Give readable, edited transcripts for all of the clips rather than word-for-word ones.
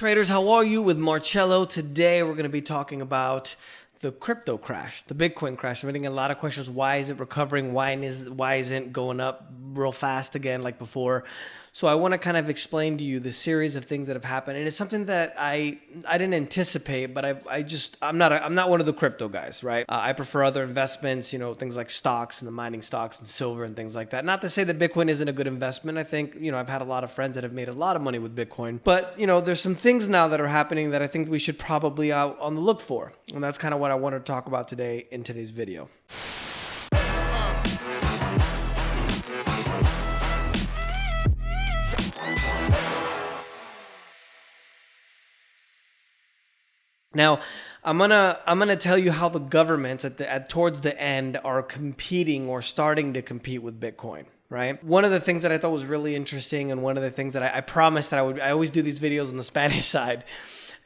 Traders, how are you? With Marcello. Today we're going to be talking about the crypto crash, the Bitcoin crash. I'm getting a lot of questions. Why is it recovering? Why isn't it going up real fast again like before? So I want to kind of explain to you the series of things that have happened, and it's something that I didn't anticipate, but I'm not one of the crypto guys, right? I prefer other investments, things like stocks and the mining stocks and silver and things like that. Not to say that Bitcoin isn't a good investment. I think I've had a lot of friends that have made a lot of money with Bitcoin, but there's some things now that are happening that I think we should probably out on the look for, and that's kind of what I want to talk about today in today's video. Now, I'm gonna tell you how the governments towards the end are competing or starting to compete with Bitcoin. Right. One of the things that I thought was really interesting, and one of the things that I promised that I always do these videos on the Spanish side,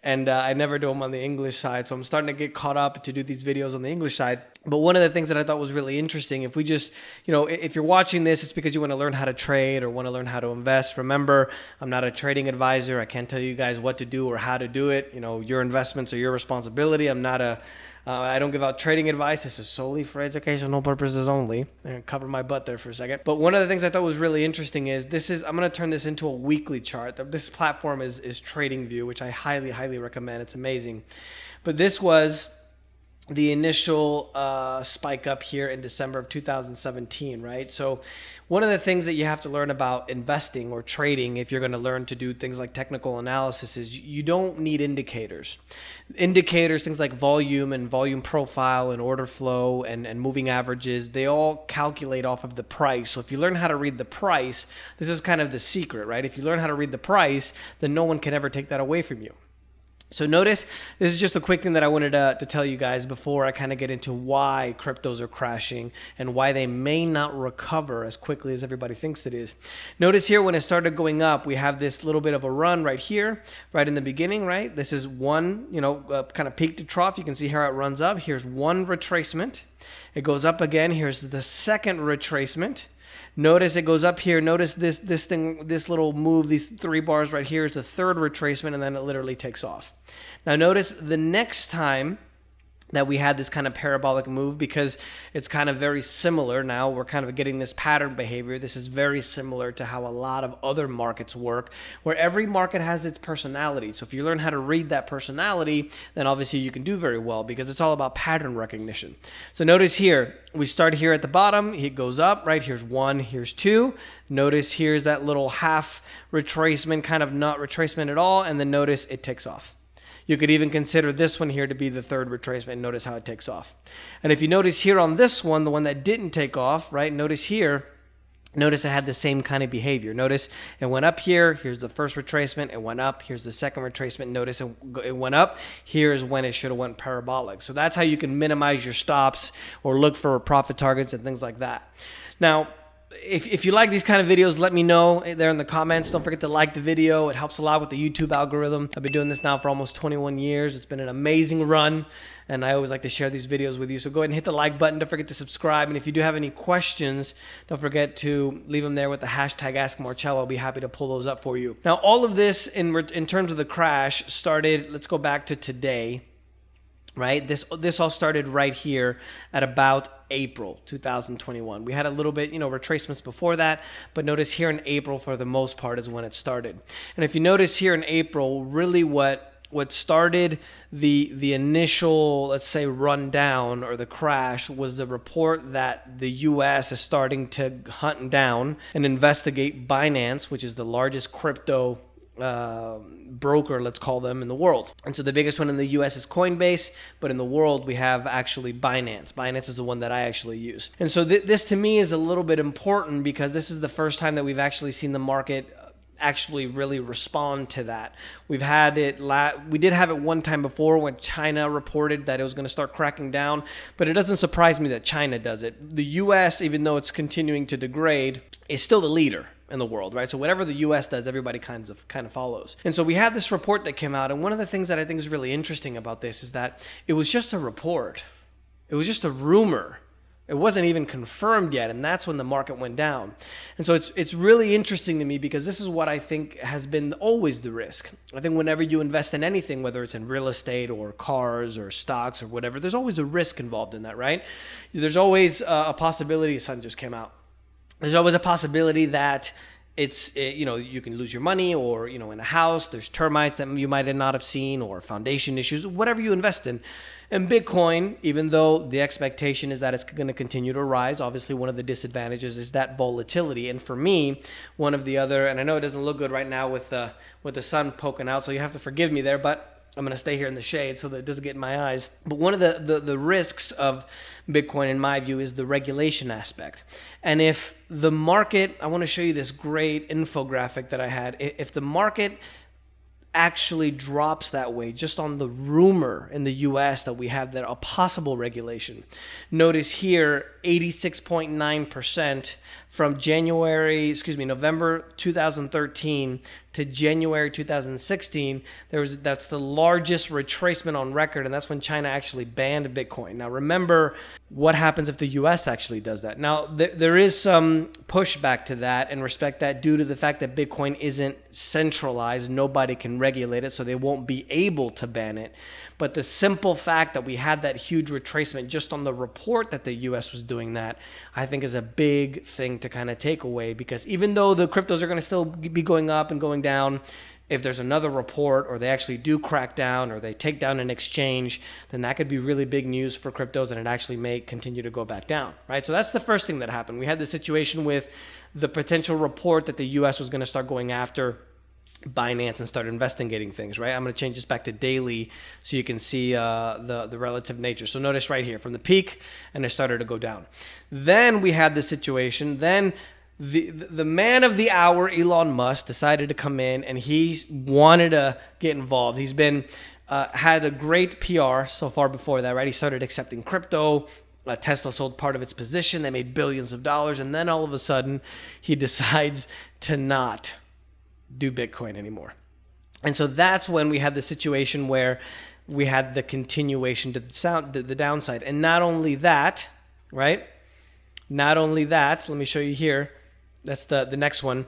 and I never do them on the English side. So I'm starting to get caught up to do these videos on the English side. But one of the things that I thought was really interesting, if we just, if you're watching this, it's because you want to learn how to trade or want to learn how to invest. Remember, I'm not a trading advisor. I can't tell you guys what to do or how to do it. Your investments are your responsibility. I don't give out trading advice. This is solely for educational purposes only. I'm going to cover my butt there for a second. But one of the things I thought was really interesting is I'm going to turn this into a weekly chart. This platform is TradingView, which I highly, highly recommend. It's amazing. But this was the initial spike up here in December of 2017, right? So one of the things that you have to learn about investing or trading, if you're going to learn to do things like technical analysis, is you don't need indicators. Indicators, things like volume and volume profile and order flow and moving averages, they all calculate off of the price. So if you learn how to read the price, this is kind of the secret, right? If you learn how to read the price, then no one can ever take that away from you. So notice, this is just a quick thing that I wanted to tell you guys before I kind of get into why cryptos are crashing and why they may not recover as quickly as everybody thinks it is. Notice here when it started going up, we have this little bit of a run right here, right in the beginning, right? This is one, kind of peak to trough. You can see how it runs up. Here's one retracement. It goes up again. Here's the second retracement. Notice it goes up here. Notice this little move, these three bars right here is the third retracement, and then it literally takes off. Now notice the next time that we had this kind of parabolic move, because it's kind of very similar now. We're kind of getting this pattern behavior. This is very similar to how a lot of other markets work, where every market has its personality. So if you learn how to read that personality, then obviously you can do very well, because it's all about pattern recognition. So notice here, we start here at the bottom. It goes up, right? Here's one, here's two. Notice here's that little half retracement, kind of not retracement at all. And then notice it takes off. You could even consider this one here to be the third retracement. Notice how it takes off. And if you notice here on this one, the one that didn't take off, right? Notice here, notice it had the same kind of behavior. Notice it went up here. Here's the first retracement. It went up. Here's the second retracement. Notice it went up. Here's when it should have went parabolic. So that's how you can minimize your stops or look for profit targets and things like that. Now, if you like these kind of videos, let me know there in the comments. Don't forget to like the video. It helps a lot with the YouTube algorithm. I've been doing this now for almost 21 years. It's been an amazing run, and I always like to share these videos with you. So go ahead and hit the like button. Don't forget to subscribe. And if you do have any questions, don't forget to leave them there with the hashtag #AskMarcello. I'll be happy to pull those up for you. Now, all of this in terms of the crash started, let's go back to today. Right? This all started right here at about April 2021. We had a little bit, retracements before that, but notice here in April, for the most part, is when it started. And if you notice here in April, really what started the initial, let's say, rundown or the crash was the report that the U.S. is starting to hunt down and investigate Binance, which is the largest crypto broker, let's call them, in the world. And so the biggest one in the US is Coinbase, but in the world we have actually Binance. Binance is the one that I actually use. And so this to me is a little bit important, because this is the first time that we've actually seen the market actually really respond to that. We did have it one time before when China reported that it was going to start cracking down, but it doesn't surprise me that China does it. The US, even though it's continuing to degrade, is still the leader in the world, right? So whatever the US does, everybody kind of follows. And so we had this report that came out, and one of the things that I think is really interesting about this is that it was just a report. It was just a rumor. It wasn't even confirmed yet, and that's when the market went down. And so it's really interesting to me because this is what I think has been always the risk. I think whenever you invest in anything, whether it's in real estate or cars or stocks or whatever, there's always a risk involved in that, right? There's always a possibility. The sun just came out. There's always a possibility that you can lose your money, or in a house there's termites that you might not have seen, or foundation issues, whatever you invest in. And Bitcoin, even though the expectation is that it's going to continue to rise, obviously one of the disadvantages is that volatility. And for me, one of the other, and I know it doesn't look good right now with the sun poking out, so you have to forgive me there, but I'm going to stay here in the shade so that it doesn't get in my eyes. But one of the risks of Bitcoin, in my view, is the regulation aspect. And if the market, I want to show you this great infographic that I had. If the market actually drops that way, just on the rumor in the US that we have that a possible regulation. Notice here, 86.9% from November 2013 to January 2016, that's the largest retracement on record, and that's when China actually banned Bitcoin. Now remember, what happens if the US actually does that? Now there is some pushback to that and respect that due to the fact that Bitcoin isn't centralized, nobody can regulate it, so they won't be able to ban it. But the simple fact that we had that huge retracement just on the report that the US was doing that, I think is a big thing to kind of take away, because even though the cryptos are going to still be going up and going down, if there's another report or they actually do crack down or they take down an exchange, then that could be really big news for cryptos, and it actually may continue to go back down, right? So that's the first thing that happened. We had the situation with the potential report that the US was going to start going after Binance and start investigating things, right? I'm going to change this back to daily so you can see the relative nature. So notice right here from the peak, and it started to go down. Then we had the situation. Then the man of the hour, Elon Musk, decided to come in, and he wanted to get involved. He's been had a great PR so far before that, right? He started accepting crypto. Tesla sold part of its position. They made billions of dollars, and then all of a sudden, he decides to not do Bitcoin anymore. And so that's when we had the situation where we had the continuation to the downside. And not only that, right? Not only that, let me show you here. That's the next one.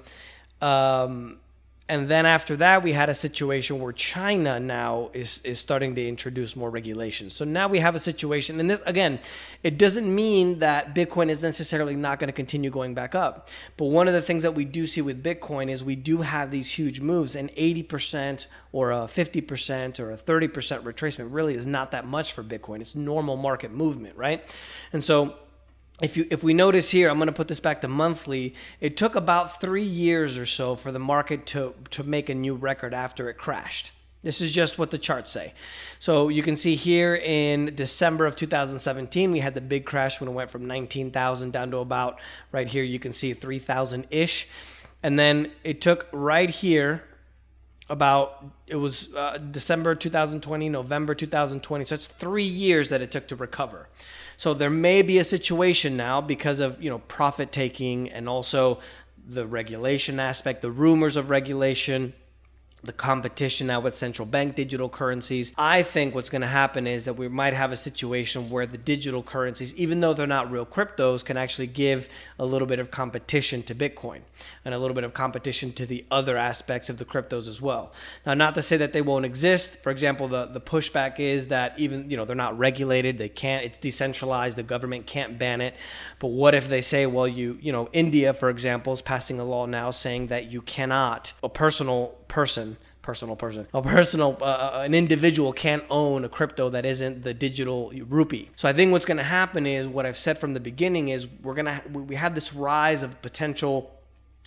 And then after that, we had a situation where China now is starting to introduce more regulations. So now we have a situation, and this, again, it doesn't mean that Bitcoin is necessarily not going to continue going back up. But one of the things that we do see with Bitcoin is we do have these huge moves, and 80% or a 50% or a 30% retracement really is not that much for Bitcoin. It's normal market movement, right? And so if we notice here, I'm going to put this back to monthly. It took about 3 years or so for the market to make a new record after it crashed. This is just what the charts say. So you can see here in December of 2017, we had the big crash when it went from 19,000 down to about right here. You can see 3,000-ish. And then it took right here it was December 2020, November 2020. So it's 3 years that it took to recover. So there may be a situation now because of, profit taking, and also the regulation aspect, the rumors of regulation, the competition now with central bank digital currencies. I think what's going to happen is that we might have a situation where the digital currencies, even though they're not real cryptos, can actually give a little bit of competition to Bitcoin and a little bit of competition to the other aspects of the cryptos as well. Now, not to say that they won't exist. For example, the pushback is that even, they're not regulated. They can't, it's decentralized. The government can't ban it. But what if they say, well, India, for example, is passing a law now saying that you cannot, an individual can't own a crypto that isn't the digital rupee. So I think what's going to happen is what I've said from the beginning is we have this rise of potential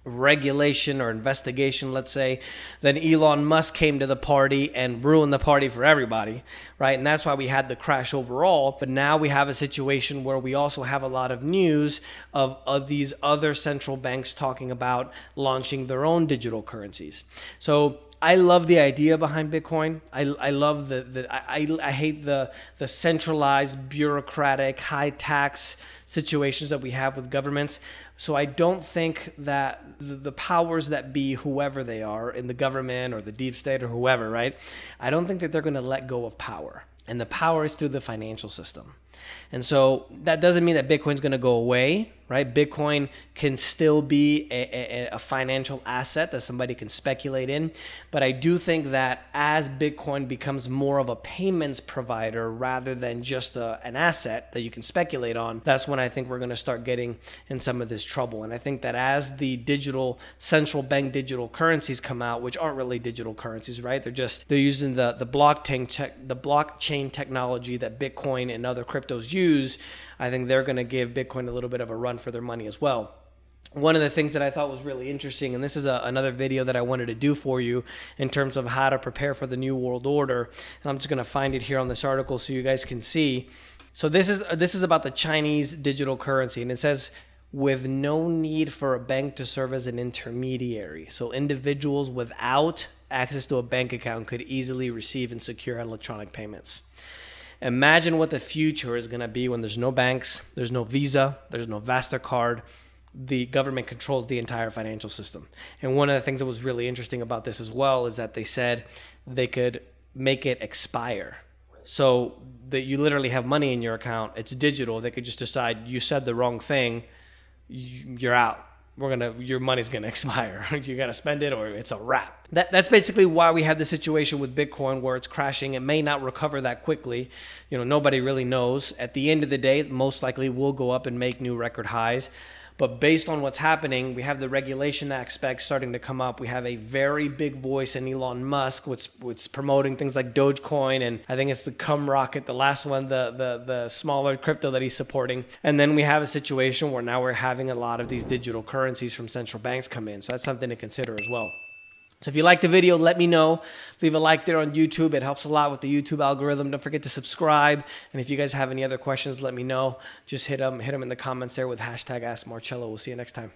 regulation or investigation, let's say. Then Elon Musk came to the party and ruined the party for everybody, right? And that's why we had the crash overall. But now we have a situation where we also have a lot of news of these other central banks talking about launching their own digital currencies. So I love the idea behind Bitcoin. I love I hate the centralized, bureaucratic, high tax situations that we have with governments. So I don't think that the powers that be, whoever they are in the government or the deep state or whoever, right? I don't think that they're going to let go of power. And the power is through the financial system. And so that doesn't mean that Bitcoin's going to go away, right? Bitcoin can still be a financial asset that somebody can speculate in. But I do think that as Bitcoin becomes more of a payments provider rather than just an asset that you can speculate on, that's when I think we're going to start getting in some of this trouble. And I think that as the digital central bank digital currencies come out, which aren't really digital currencies, right? They're using the blockchain technology that Bitcoin and other cryptos use. I think they're going to give Bitcoin a little bit of a run for their money as well. One of the things that I thought was really interesting, and this is another video that I wanted to do for you in terms of how to prepare for the new world order. And I'm just going to find it here on this article so you guys can see. So this is about the Chinese digital currency, and it says, with no need for a bank to serve as an intermediary. So individuals without access to a bank account could easily receive and secure electronic payments. Imagine what the future is going to be when there's no banks, there's no Visa, there's no MasterCard. The government controls the entire financial system. And one of the things that was really interesting about this as well is that they said they could make it expire. So that you literally have money in your account, it's digital. They could just decide you said the wrong thing, you're out. Your money's gonna expire. You gotta spend it or it's a wrap. That's basically why we have the situation with Bitcoin where it's crashing. It may not recover that quickly. Nobody really knows. At the end of the day, most likely will go up and make new record highs. But based on what's happening, we have the regulation aspect starting to come up. We have a very big voice in Elon Musk, which promoting things like Dogecoin, and I think it's the Cum Rocket, the last one, the smaller crypto that he's supporting. And then we have a situation where now we're having a lot of these digital currencies from central banks come in. So that's something to consider as well. So if you liked the video, let me know. Leave a like there on YouTube. It helps a lot with the YouTube algorithm. Don't forget to subscribe. And if you guys have any other questions, let me know. Just hit them in the comments there with hashtag AskMarcello. We'll see you next time.